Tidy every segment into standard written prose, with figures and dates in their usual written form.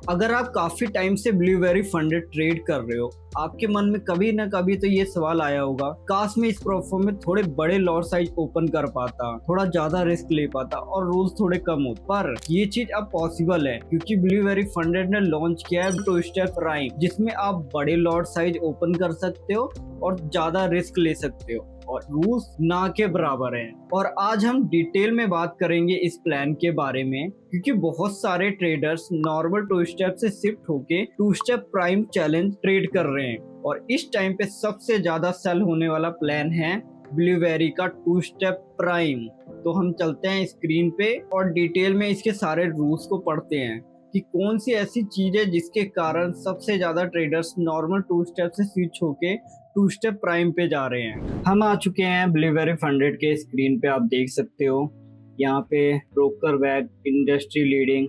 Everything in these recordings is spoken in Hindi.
अगर आप काफी टाइम से ब्लूबेरी फंडेड ट्रेड कर रहे हो, आपके मन में कभी ना कभी तो ये सवाल आया होगा, काश मैं इस प्लेटफॉर्म में थोड़े बड़े लॉट साइज ओपन कर पाता, थोड़ा ज्यादा रिस्क ले पाता और रूल्स थोड़े कम होते। पर ये चीज अब पॉसिबल है क्योंकि ब्लूबेरी फंडेड ने लॉन्च किया है टू स्टेप प्राइम, जिसमें आप बड़े लॉट साइज ओपन कर सकते हो और ज्यादा रिस्क ले सकते हो और रूल्स ना के बराबर हैं। और आज हम डिटेल में बात करेंगे इस प्लान के बारे में क्योंकि बहुत सारे ट्रेडर्स नॉर्मल टू स्टेप से शिफ्ट होके two step prime challenge trade कर रहे हैं और इस टाइम पे सबसे ज्यादा सेल होने वाला प्लान है ब्लूबेरी का टू स्टेप प्राइम। तो हम चलते हैं स्क्रीन पे और डिटेल में इसके सारे रूल्स को पढ़ते हैं कि कौन सी ऐसी चीज है जिसके कारण सबसे ज्यादा ट्रेडर्स नॉर्मल टू स्टेप से स्विच होके टू स्टेप प्राइम पे जा रहे हैं। हम आ चुके हैं ब्लूबेरी फंडेड के स्क्रीन पे, आप देख सकते हो यहाँ पे ब्रोकर बैग इंडस्ट्री लीडिंग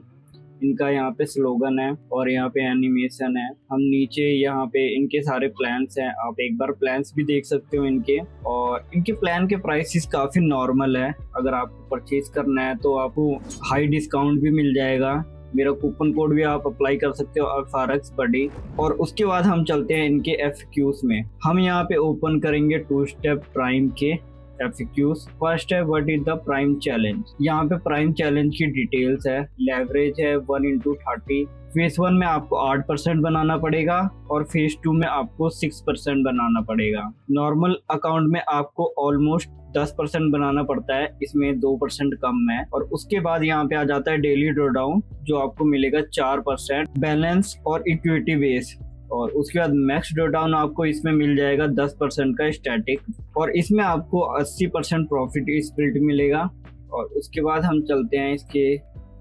इनका यहाँ पे स्लोगन है और यहाँ पे एनिमेशन है। हम नीचे यहाँ पे इनके सारे प्लान्स हैं, आप एक बार प्लान्स भी देख सकते हो इनके। और इनके प्लान के प्राइसेस काफी नॉर्मल है, अगर आपको परचेज करना है तो आपको हाई डिस्काउंट भी मिल जाएगा। मेरा कूपन कोड भी आप अप्लाई कर सकते हो FRX बडी। और उसके बाद हम चलते हैं इनके FAQs में। हम यहाँ पे ओपन करेंगे टू स्टेप प्राइम के FAQs। फर्स्ट है what is the prime challenge. यहाँ पे प्राइम चैलेंज की डिटेल्स है। लेवरेज है 1/30। फेज 1 में आपको 8% बनाना पड़ेगा और फेज 2 में आपको 6% बनाना पड़ेगा। नॉर्मल अकाउंट में आपको ऑलमोस्ट 10% बनाना पड़ता है, इसमें 2% कम है। और उसके बाद यहाँ पे आ जाता है डेली ड्रॉडाउन जो आपको मिलेगा 4% बैलेंस और इक्विटी बेस। और उसके बाद मैक्स ड्रॉडाउन आपको इसमें मिल जाएगा 10% का स्टैटिक और इसमें आपको 80% प्रॉफिट स्प्लिट मिलेगा। और उसके बाद हम चलते हैं इसके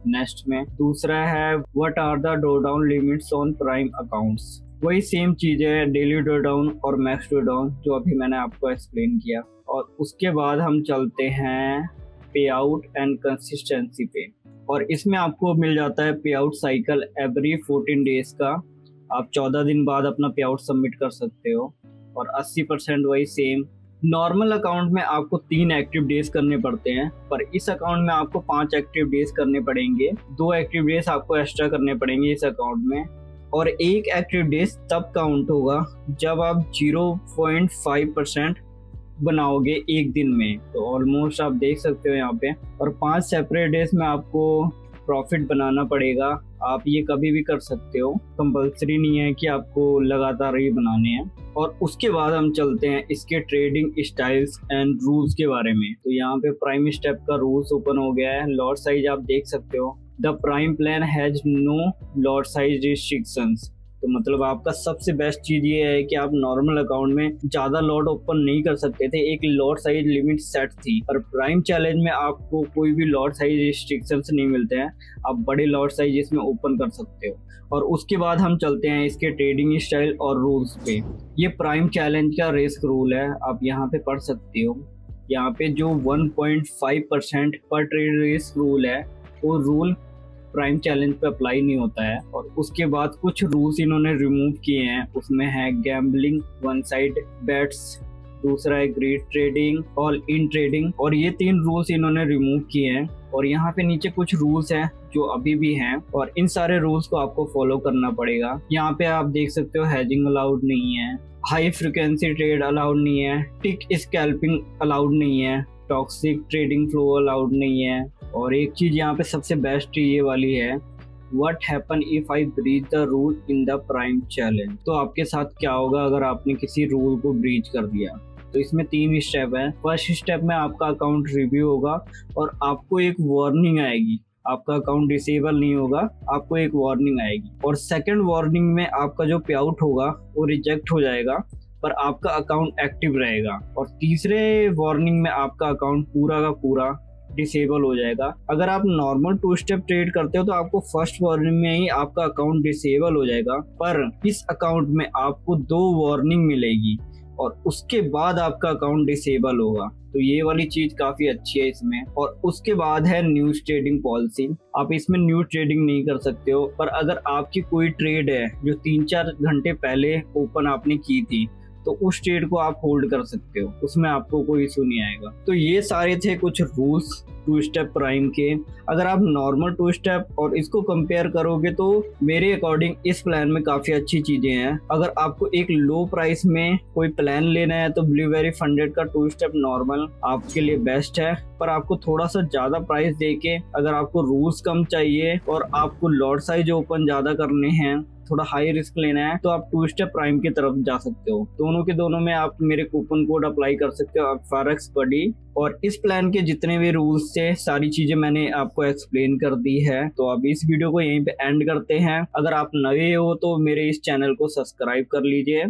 नेक्स्ट में। दूसरा है what are the drawdown limits on prime accounts. वही सेम चीज है, डेली ड्रॉडाउन और मैक्स ड्रॉडाउन जो अभी मैंने आपको एक्सप्लेन किया। और उसके बाद हम चलते हैं पे आउट एंड कंसिस्टेंसी पे और इसमें आपको मिल जाता है पे आउट साइकिल एवरी 14 डेज का। आप 14 दिन बाद अपना पे आउट सबमिट कर सकते हो और 80% वही सेम। नॉर्मल अकाउंट में आपको 3 एक्टिव डेज करने पड़ते हैं, पर इस अकाउंट में आपको 5 एक्टिव डेज करने पड़ेंगे। 2 एक्टिव डेज आपको एक्स्ट्रा करने पड़ेंगे इस अकाउंट में और 1 एक्टिव डेज तब काउंट होगा जब आप 0.5% बनाओगे एक दिन में। तो ऑलमोस्ट आप देख सकते हो यहाँ पे। और 5 सेपरेट डेज में आपको प्रॉफिट बनाना पड़ेगा। आप ये कभी भी कर सकते हो, कंपल्सरी नहीं है कि आपको लगातार ही बनाने हैं। और उसके बाद हम चलते हैं इसके ट्रेडिंग स्टाइल्स एंड रूल्स के बारे में। तो यहाँ पे प्राइम स्टेप का रूल्स ओपन हो गया है। लॉट साइज आप देख सकते हो, the prime plan has know lot size restrictions. तो मतलब आपका सबसे बेस्ट चीज ये है कि आप नॉर्मल अकाउंट में ज्यादा लॉट ओपन नहीं कर सकते थे, एक लॉट साइज लिमिट सेट थी। पर प्राइम चैलेंज में आपको कोई भी लॉट साइज रिस्ट्रिक्शंस नहीं मिलते हैं, आप बड़े लॉट साइज इसमें ओपन कर सकते हो। और उसके बाद हम चलते हैं इसके ट्रेडिंग स्टाइल और रूल्स पे। ये प्राइम चैलेंज का रिस्क रूल है, आप यहाँ पे पढ़ सकते हो। यहाँ पे जो 1.5% पर ट्रेड रिस्क रूल है वो रूल प्राइम चैलेंज पे अप्लाई नहीं होता है। और उसके बाद कुछ रूल्स इन्होंने रिमूव किए हैं, उसमें है गैम्बलिंग, वन साइड बेट्स, दूसरा है grid trading, all in trading. और ये 3 रूल्स इन्होंने रिमूव किए हैं। और यहाँ पे नीचे कुछ रूल्स हैं जो अभी भी हैं और इन सारे रूल्स को आपको फॉलो करना पड़ेगा। यहाँ पे आप देख सकते हो हेजिंग अलाउड नहीं है, हाई फ्रिक्वेंसी ट्रेड अलाउड नहीं है, टिक स्कैल्पिंग अलाउड नहीं है, टॉक्सिक ट्रेडिंग फ्लो अलाउड नहीं है। और एक चीज यहाँ पे सबसे बेस्ट ये वाली है, what happen if I breach the rule in the prime challenge. तो आपके साथ क्या होगा अगर आपने किसी रूल को ब्रीच कर दिया। तो इसमें 3 स्टेप है। फर्स्ट स्टेप में आपका अकाउंट रिव्यू होगा और आपको एक वार्निंग आएगी, आपका अकाउंट डिसेबल नहीं होगा, आपको एक वार्निंग आएगी। और सेकंड वार्निंग में आपका जो पे आउट होगा वो रिजेक्ट हो जाएगा पर आपका अकाउंट एक्टिव रहेगा। और तीसरे वार्निंग में आपका अकाउंट पूरा का पूरा डिसेबल हो जाएगा। अगर आप नॉर्मल 2 स्टेप ट्रेड करते हो तो आपको फर्स्ट वार्निंग में ही आपका अकाउंट डिसेबल हो जाएगा, पर इस अकाउंट में आपको 2 वार्निंग मिलेगी और उसके बाद आपका अकाउंट डिसेबल होगा। तो ये वाली चीज काफी अच्छी है इसमें। और उसके बाद है न्यूज ट्रेडिंग पॉलिसी। आप इसमें न्यू ट्रेडिंग नहीं कर सकते हो, पर अगर आपकी कोई ट्रेड है जो 3-4 घंटे पहले ओपन आपने की थी तो उस ट्रेड को आप होल्ड कर सकते हो, उसमें आपको कोई इशू नहीं आएगा। तो ये सारे थे कुछ रूल्स टू स्टेप प्राइम के। अगर आप नॉर्मल टू स्टेप और इसको कंपेयर करोगे तो मेरे अकॉर्डिंग इस प्लान में काफी अच्छी चीजें हैं। अगर आपको एक लो प्राइस में कोई प्लान लेना है तो ब्लूबेरी फंडेड का टू स्टेप नॉर्मल आपके लिए बेस्ट है। पर आपको थोड़ा सा ज्यादा प्राइस देके अगर आपको रूल्स कम चाहिए और आपको लॉट साइज ओपन ज्यादा करने हैं, थोड़ा हाई रिस्क लेना है, तो आप टू स्टेप प्राइम की तरफ जा सकते हो। दोनों के दोनों में आप मेरे कूपन कोड अप्लाई कर सकते हो FRX बडी। और इस प्लान के जितने भी रूल्स थे सारी चीजें मैंने आपको एक्सप्लेन कर दी है। तो अब इस वीडियो को यहीं पे एंड करते हैं। अगर आप नए हो तो मेरे इस चैनल को सब्सक्राइब कर लीजिए।